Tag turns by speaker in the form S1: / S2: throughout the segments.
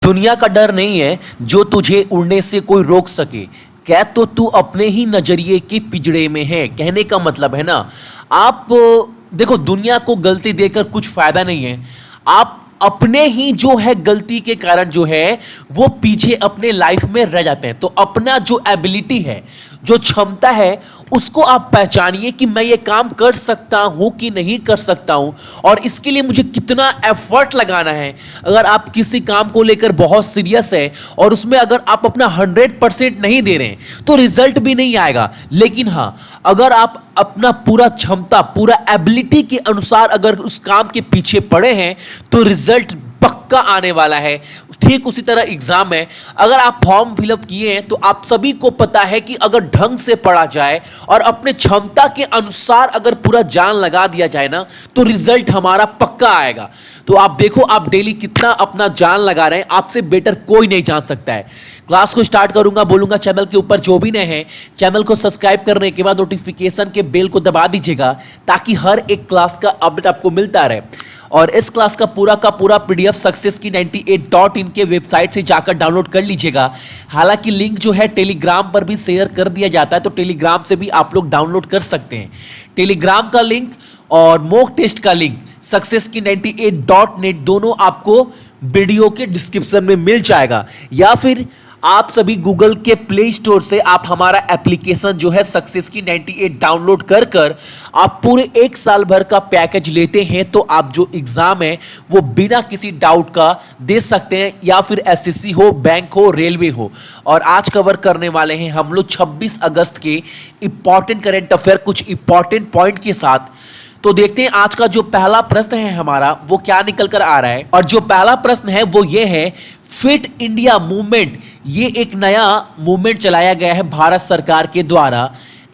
S1: दुनिया का डर नहीं है जो तुझे उड़ने से कोई रोक सके। कैद तो तू अपने ही नजरिए के पिंजड़े में है। कहने का मतलब है ना, आप देखो, दुनिया को गलती देकर कुछ फायदा नहीं है। आप अपने ही जो है गलती के कारण जो है वो पीछे अपने लाइफ में रह जाते हैं। तो अपना जो एबिलिटी है, जो क्षमता है, उसको आप पहचानिए कि मैं ये काम कर सकता हूं कि नहीं कर सकता हूं और इसके लिए मुझे कितना एफर्ट लगाना है। अगर आप किसी काम को लेकर बहुत सीरियस है और उसमें अगर आप अपना 100% नहीं दे रहे हैं तो रिजल्ट भी नहीं आएगा। लेकिन हाँ, अगर आप अपना पूरा क्षमता, पूरा एबिलिटी के अनुसार अगर उस काम के पीछे पड़े हैं तो रिजल्ट पक्का आने वाला है। ठीक उसी तरह एग्जाम है, अगर आप फॉर्म फिलअप किए हैं तो आप सभी को पता है कि अगर ढंग से पढ़ा जाए और अपने क्षमता के अनुसार अगर पूरा जान लगा दिया जाए ना तो रिजल्ट हमारा पक्का आएगा। तो आप देखो, आप डेली कितना अपना जान लगा रहे हैं, आपसे बेटर कोई नहीं जान सकता है। क्लास को स्टार्ट करूंगा, बोलूंगा चैनल के ऊपर जो भी नए हैं चैनल को सब्सक्राइब करने के बाद नोटिफिकेशन के बेल को दबा दीजिएगा ताकि हर एक क्लास का अपडेट आपको मिलता रहे। और इस क्लास का पूरा पीडीएफ सक्सेस की 98.in के वेबसाइट से जाकर डाउनलोड कर लीजिएगा। हालांकि लिंक जो है टेलीग्राम पर भी शेयर कर दिया जाता है, तो टेलीग्राम से भी आप लोग डाउनलोड कर सकते हैं। टेलीग्राम का लिंक और मॉक टेस्ट का लिंक सक्सेस की 98.net दोनों आपको वीडियो के डिस्क्रिप्शन में मिल जाएगा, या फिर आप सभी गूगल के प्ले स्टोर से आप हमारा एप्लीकेशन जो है सक्सेस की 98 डाउनलोड कर कर आप पूरे एक साल भर का पैकेज लेते हैं तो आप जो एग्जाम है वो बिना किसी डाउट का दे सकते हैं, या फिर एसएससी हो, बैंक हो, रेलवे हो। और आज कवर करने वाले हैं हम लोग 26 अगस्त के इंपॉर्टेंट करंट अफेयर कुछ इंपॉर्टेंट पॉइंट के साथ। तो देखते हैं आज का जो पहला प्रश्न है हमारा वो क्या निकल कर आ रहा है। और जो पहला प्रश्न है वो ये है, फिट इंडिया मूवमेंट, ये एक नया मूवमेंट चलाया गया है भारत सरकार के द्वारा।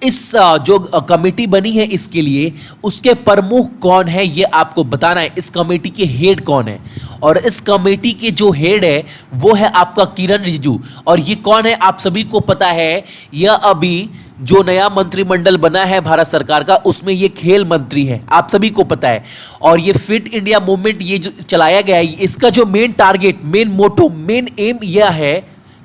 S1: इस जो कमेटी बनी है इसके लिए, उसके प्रमुख कौन है ये आपको बताना है। इस कमेटी के हेड कौन है, और इस कमेटी के जो हेड है वो है आपका किरण रिजिजू। और ये कौन है आप सभी को पता है, यह अभी जो नया मंत्रिमंडल बना है भारत सरकार का उसमें ये खेल मंत्री है, आप सभी को पता है। और ये फिट इंडिया मूवमेंट ये जो चलाया गया है, इसका जो main target, main motto, main aim यह है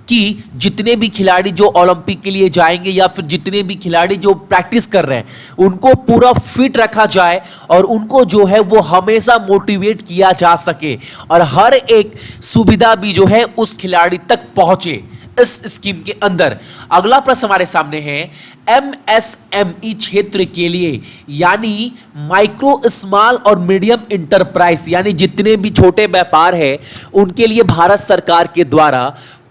S1: कि जितने भी खिलाड़ी जो ओलंपिक के लिए जाएंगे या फिर जितने भी खिलाड़ी जो प्रैक्टिस कर रहे हैं उनको पूरा फिट रखा जाए और उनको जो है वो हमेशा मोटिवेट किया जा सके और हर एक सुविधा भी जो है उस खिलाड़ी तक पहुंचे इस स्कीम के अंदर। अगला प्रश्न हमारे सामने है, एमएसएमई क्षेत्र के लिए यानी माइक्रो, स्मॉल और मीडियम इंटरप्राइज, यानी जितने भी छोटे व्यापार है उनके लिए भारत सरकार के द्वारा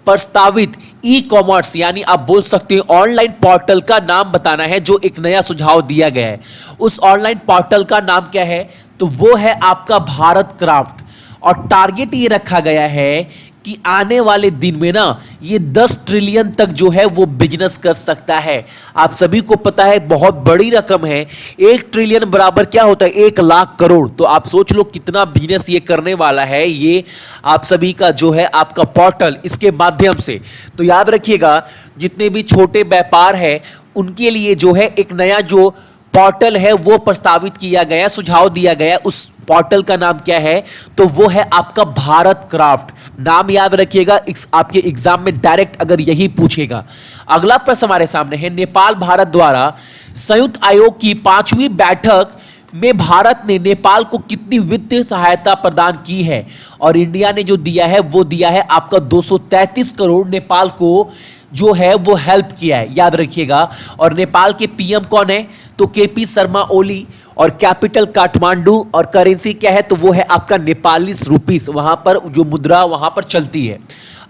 S1: प्रस्तावित ई कॉमर्स, यानी आप बोल सकते हैं ऑनलाइन पोर्टल का नाम बताना है। जो एक नया सुझाव दिया गया है उस ऑनलाइन पोर्टल का नाम क्या है, तो वो है आपका भारत क्राफ्ट। और टारगेट ये रखा गया है कि आने वाले दिन में ना ये 10 ट्रिलियन तक जो है वो बिजनेस कर सकता है। आप सभी को पता है बहुत बड़ी रकम है, 1 ट्रिलियन बराबर क्या होता है, 1 लाख करोड़। तो आप सोच लो कितना बिजनेस ये करने वाला है, ये आप सभी का जो है आपका पोर्टल, इसके माध्यम से। तो याद रखिएगा जितने भी छोटे व्यापार है उनके लिए जो है एक नया जो पोर्टल है वो प्रस्तावित किया गया, सुझाव दिया गया। उस पोर्टल का नाम क्या है, तो वो है आपका भारत क्राफ्ट। नाम याद रखिएगा, आपके एग्जाम में डायरेक्ट अगर यही पूछेगा। अगला प्रश्न हमारे सामने है, नेपाल भारत द्वारा संयुक्त आयोग की 5वीं बैठक में भारत ने नेपाल को कितनी वित्तीय सहायता प्रदान की है। और इंडिया ने जो दिया है वो दिया है आपका 233 करोड़ नेपाल को जो है वो हेल्प किया है, याद रखिएगा। और नेपाल के पीएम कौन है, तो केपी शर्मा ओली। और कैपिटल काठमांडू। और करेंसी क्या है, तो वो है आपका नेपाली रुपीस, वहां पर जो मुद्रा वहां पर चलती है।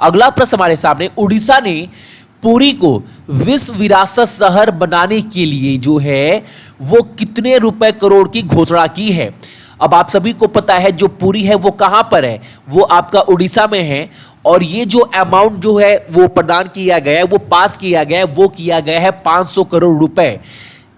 S1: अगला प्रश्न हमारे सामने, उड़ीसा ने पुरी को विश्व विरासत शहर बनाने के लिए जो है वो कितने रुपए करोड़ की घोषणा की है। अब आप सभी को पता है जो पुरी है वो कहां पर है, वो आपका उड़ीसा में है। और ये जो अमाउंट जो है वो प्रदान किया गया है, वो पास किया गया है, वो किया गया है 500 करोड़ रुपए।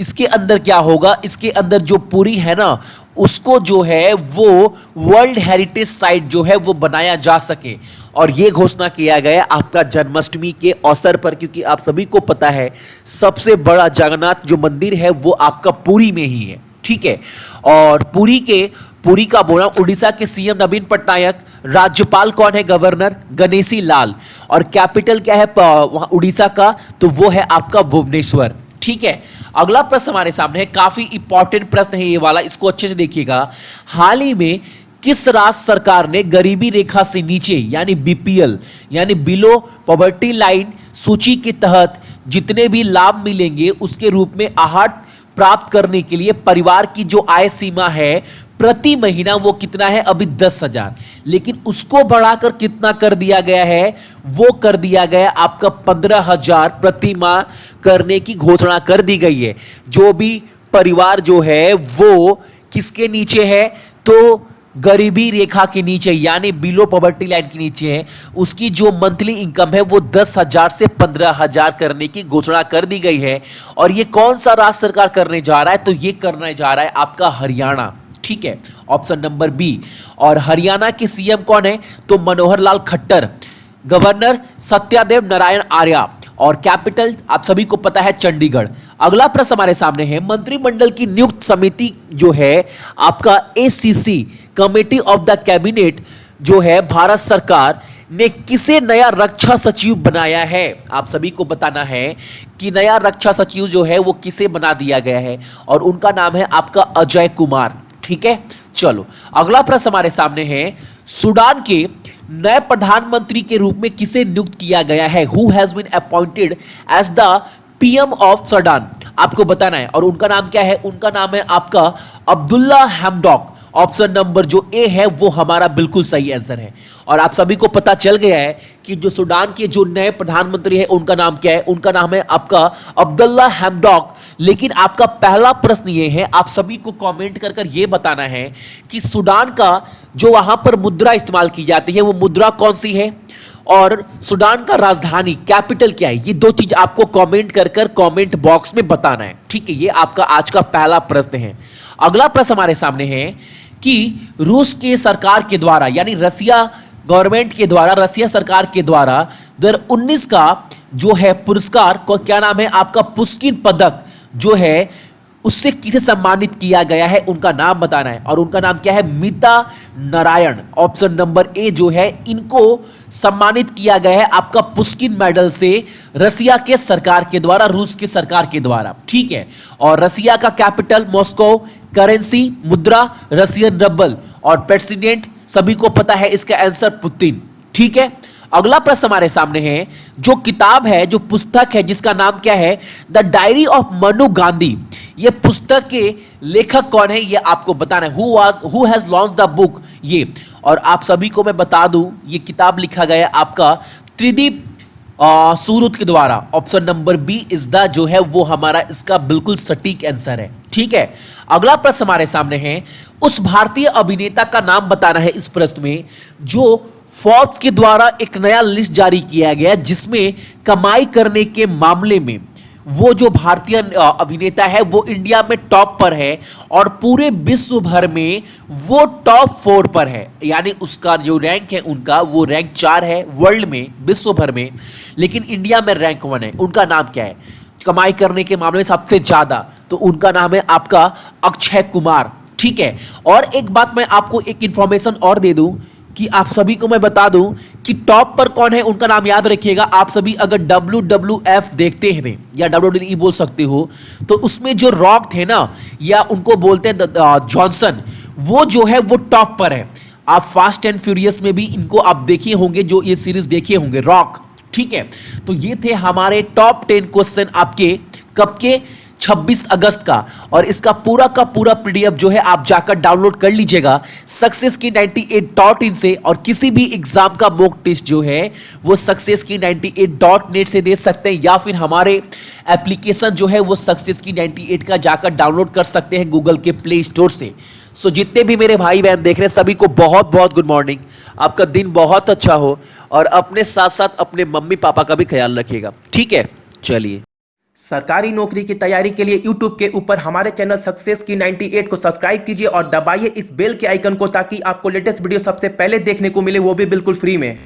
S1: इसके अंदर क्या होगा, इसके अंदर जो पुरी है ना उसको जो है वो वर्ल्ड हेरिटेज साइट जो है वो बनाया जा सके। और ये घोषणा किया गया आपका जन्माष्टमी के अवसर पर, क्योंकि आप सभी को पता है सबसे बड़ा जगन्नाथ जो मंदिर है वो आपका पुरी में ही है, ठीक है। और पुरी का बोला, उड़ीसा के सीएम नवीन पटनायक राज्यपाल कौन है? गवर्नर गणेशी लाल। और कैपिटल क्या है वहां उड़ीसा का? तो वो है आपका भुवनेश्वर। ठीक है, अगला प्रश्न हमारे सामने है, काफी इंपॉर्टेंट प्रश्न है ये वाला, इसको अच्छे से देखिएगा। हाल ही में किस राज्य सरकार ने गरीबी रेखा से नीचे यानी बीपीएल यानी बिलो पॉवर्टी लाइन सूची के तहत जितने भी लाभ मिलेंगे उसके रूप में आहार प्राप्त करने के लिए परिवार की जो आय सीमा है प्रति महीना वो कितना है? अभी 10,000, लेकिन उसको बढ़ाकर कितना कर दिया गया है? वो कर दिया गया आपका 15,000 प्रति माह करने की घोषणा कर दी गई है। जो भी परिवार जो है वो किसके नीचे है? तो गरीबी रेखा के नीचे यानी बिलो पॉवर्टी लाइन के नीचे है, उसकी जो मंथली इनकम है वो 10,000 से 15,000 करने की घोषणा कर दी गई है। और ये कौन सा राज्य सरकार करने जा रहा है? तो ये करने जा रहा है आपका हरियाणा। ठीक है, ऑप्शन नंबर बी। और हरियाणा के सीएम कौन है? तो मनोहर लाल खट्टर। गवर्नर सत्यादेव नारायण आर्य। और कैपिटल आप सभी को पता है चंडीगढ़। अगला प्रश्न हमारे सामने है, मंत्रिमंडल की नियुक्त समिति जो है आपका ACC committee of the cabinet जो है भारत सरकार ने किसे नया रक्षा सचिव बनाया है? आप सभी को बताना है कि नया रक्षा सचिव जो है वो किसे बना दिया गया है, और उनका नाम है आपका अजय कुमार। ठीक है, चलो अगला प्रश्न हमारे सामने है, सूडान के नए प्रधानमंत्री के रूप में किसे नियुक्त किया गया है? Who has been appointed as the PM of Sudan? आपको बताना है। और उनका नाम क्या है? उनका नाम है आपका अब्दुल्ला हैमडॉक। ऑप्शन नंबर जो ए है वो हमारा बिल्कुल सही आंसर है। और आप सभी को पता चल गया है कि जो सूडान के जो नए प्रधानमंत्री है उनका नाम क्या है? उनका नाम है आपका अब्दुल्ला हैमडॉक। लेकिन आपका पहला प्रश्न ये है, आप सभी को कमेंट कर ये बताना है कि सूडान का जो वहां पर मुद्रा इस्तेमाल की जाती है वो मुद्रा कौन सी है, और सूडान का राजधानी कैपिटल क्या है? ये दो चीज आपको कमेंट कर कमेंट बॉक्स में बताना है। ठीक है, ये आपका आज का पहला प्रश्न है। अगला प्रश्न हमारे सामने है कि रूस के सरकार के द्वारा यानी रसिया गवर्नमेंट के द्वारा, रसिया सरकार के द्वारा 2019 का जो है पुरस्कार को क्या नाम है? आपका पुष्किन पदक जो है उससे किसे सम्मानित किया गया है? उनका नाम बताना है। और उनका नाम क्या है? मीता नारायण। ऑप्शन नंबर ए जो है, इनको सम्मानित किया गया है आपका पुष्किन मेडल से रसिया के सरकार के द्वारा, रूस के सरकार के द्वारा। ठीक है, और रसिया का कैपिटल मॉस्को, करेंसी मुद्रा रसियन रबल, और प्रेसिडेंट सभी को पता है इसका आंसर पुतिन। ठीक है, अगला प्रश्न हमारे सामने है, जो किताब है, जो पुस्तक है जिसका नाम क्या है? The diary of Manu Gandhi. ये पुस्तक के लेखक कौन है? ये आपको बताना है। Who has launch the book? ये। और आप सभी को मैं बता दूं, ये किताब लिखा गया है आपका त्रिदीप सूरुत के द्वारा। Option number B is the जो है वो हमारा इसका बिल्कुल सटीक आंसर है। ठीक है, अगला प्रश्न हमारे सामने है, उस भारतीय अभिनेता का नाम बताना है इस प्रश्न में जो फोर्ब्स के द्वारा एक नया लिस्ट जारी किया गया जिसमें कमाई करने के मामले में वो जो भारतीय अभिनेता है वो इंडिया में टॉप पर है और पूरे विश्व भर में वो टॉप 4 पर है। यानी उसका जो रैंक है उनका वो रैंक 4 है वर्ल्ड में, विश्व भर में, लेकिन इंडिया में रैंक 1 है। उनका नाम क्या है कमाई करने के मामले में सबसे ज्यादा? तो उनका नाम है आपका अक्षय कुमार। ठीक है, और एक बात मैं आपको एक इंफॉर्मेशन और दे दूं कि आप सभी को मैं बता दूं कि टॉप पर कौन है, उनका नाम याद रखिएगा। आप सभी अगर WWF देखते हैं या WWE बोल सकते हो, तो उसमें जो रॉक थे ना, या उनको बोलते हैं जॉनसन, वो जो है वो टॉप पर है। आप फास्ट एंड फ्यूरियस में भी इनको आप देखे होंगे, जो ये सीरीज देखे होंगे, रॉक। ठीक है, तो ये थे हमारे टॉप 10 क्वेश्चन आपके कब के 26 अगस्त का। और इसका पूरा का पूरा पीडीएफ जो है आप जाकर डाउनलोड कर लीजिएगा सक्सेस की 98.in से। और किसी भी एग्जाम का मॉक टेस्ट जो है वो सक्सेस की 98.net से दे सकते हैं, या फिर हमारे एप्लीकेशन जो है वो सक्सेस की 98 का जाकर डाउनलोड कर सकते हैं गूगल के प्ले स्टोर से। सो जितने भी मेरे भाई बहन देख रहे हैं सभी को बहुत बहुत गुड मॉर्निंग। आपका दिन बहुत अच्छा हो और अपने साथ साथ अपने मम्मी पापा का भी ख्याल रखिएगा। ठीक है, चलिए।
S2: सरकारी नौकरी की तैयारी के लिए YouTube के ऊपर हमारे चैनल सक्सेस की 98 को सब्सक्राइब कीजिए और दबाइए इस बेल के आइकन को, ताकि आपको लेटेस्ट वीडियो सबसे पहले देखने को मिले, वो भी बिल्कुल फ्री में।